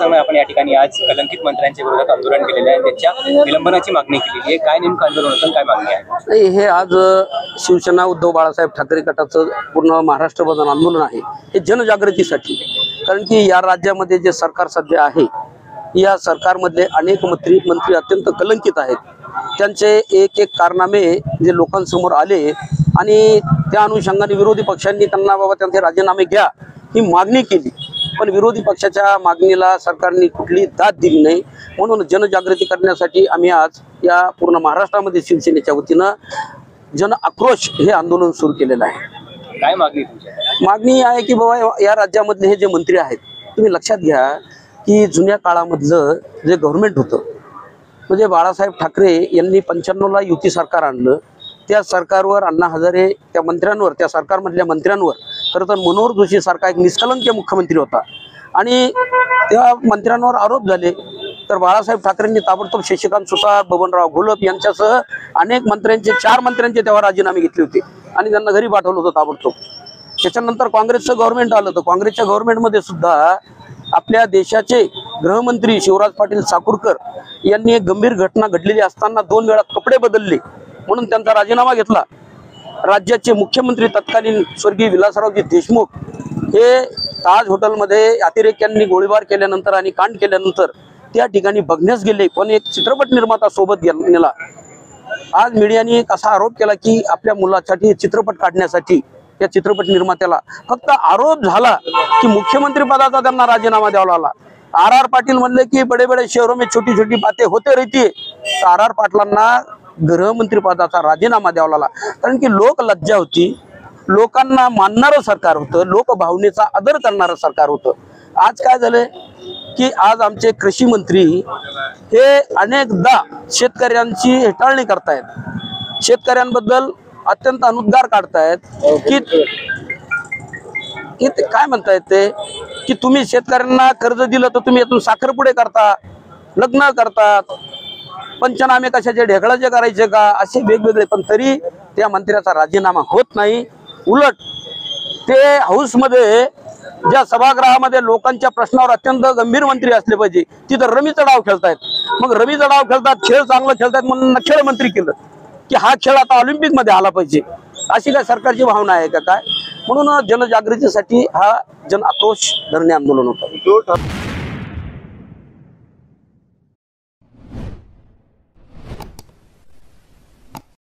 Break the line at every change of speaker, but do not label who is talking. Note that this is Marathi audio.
अनुषंगाने आपण या ठिकाणी आज कलंकित मंत्र्यांच्या विरोधात आंदोलन केलेलं आहे, त्याच्या निलंबनाची मागणी केलेली आहे. काय नेमकं आंदोलन होतं, काय मागणी आहे?
नाही, हे आज शिवसेना उद्धव बाळासाहेब ठाकरे गटाचं पूर्ण महाराष्ट्रभर आंदोलन आहे. हे जनजागृतीसाठी, कारण की या राज्यामध्ये जे सरकार सध्या आहे, या सरकारमधले अनेक मंत्री अत्यंत कलंकित आहेत. त्यांचे एक एक कारनामे जे लोकांसमोर आले आणि त्या अनुषंगाने विरोधी पक्षांनी त्यांना बाबा त्यांचे राजीनामे घ्या ही मागणी केली, पण विरोधी पक्षाच्या मागणीला सरकारने कुठली दाद दिली नाही. म्हणून जनजागृती करण्यासाठी आम्ही आज या पूर्ण महाराष्ट्रामध्ये शिवसेनेच्या वतीनं जन आक्रोश हे आंदोलन सुरू केलेलं आहे.
काय मागणी तुमच्या?
मागणी आहे की बाबा या राज्यामधले हे जे मंत्री आहेत, तुम्ही लक्षात घ्या की जुन्या काळामधलं जे गव्हर्नमेंट होतं, म्हणजे बाळासाहेब ठाकरे यांनी 95ला युती सरकार आणलं. त्या सरकारवर अण्णा हजारे त्या मंत्र्यांवर, त्या सरकारमधल्या मंत्र्यांवर, खरं तर मनोहर जोशी सारखा एक निष्कलंक मुख्यमंत्री होता आणि त्या मंत्र्यांवर आरोप झाले. तर बाळासाहेब ठाकरेंनी ताबडतोब शशिकांत सुतार, बबनराव घोलप यांच्यासह अनेक मंत्र्यांचे, 4 मंत्र्यांचे तेव्हा राजीनामे घेतले होते आणि त्यांना घरी पाठवलं होतं ताबडतोब. त्याच्यानंतर काँग्रेसचं गव्हर्नमेंट आलं, तर काँग्रेसच्या गव्हर्नमेंटमध्ये सुद्धा आपल्या देशाचे गृहमंत्री शिवराज पाटील चाकूरकर यांनी एक गंभीर घटना घडलेली असताना 2 वेळा कपडे बदलले म्हणून त्यांचा राजीनामा घेतला. राज्याचे मुख्यमंत्री तत्कालीन स्वर्गीय विलासरावजी देशमुख हे ताज हॉटेलमध्ये अतिरेक्यांनी गोळीबार केल्यानंतर आणि कांड केल्यानंतर त्या ठिकाणी बघण्यास गेले, पण एक चित्रपट निर्माता सोबत नेला. आज मीडियाने एक असा आरोप केला की आपल्या मुलासाठी चित्रपट काढण्यासाठी त्या चित्रपट निर्मात्याला फक्त आरोप झाला की मुख्यमंत्री पदाचा त्यांना राजीनामा द्यावा लागला. आर पाटील म्हणले की बडे बडे शहरों में छोटी छोटी बातें होते रहती. आर पाटलांना गृहमंत्री पदाचा राजीनामा द्यावा लागला, कारण की लोक लज्जा होती, लोकांना मानणारं सरकार होतं, लोकभावनेचा आदर करणारं सरकार होतं. आज काय झालंय की आज आमचे कृषी मंत्री हे अनेकदा शेतकऱ्यांची हेटाळणी करतायत, शेतकऱ्यांबद्दल अत्यंत अनुद्गार काढतायत की काय म्हणतायत ते की तुम्ही शेतकऱ्यांना कर्ज दिलं तर तुम्ही यातून साखरपुडे करता, लग्न करतात, पंचनामे कशाचे ढेकळाचे करायचे का, असे वेगवेगळे. पण तरी त्या मंत्र्याचा राजीनामा होत नाही. उलट ते हाऊसमध्ये ज्या सभागृहामध्ये लोकांच्या प्रश्नावर अत्यंत गंभीर मंत्री असले पाहिजे, तिथं रमीचा डाव खेळतायत. मग रमीचा डाव खेळतात, खेळ चांगला खेळतात म्हणून खेळ मंत्री केलं की हा खेळ आता ऑलिम्पिक मध्ये आला पाहिजे, अशी काय सरकारची भावना आहे का काय? म्हणून जनजागृतीसाठी हा जन आक्रोश धरणे आंदोलन होतं.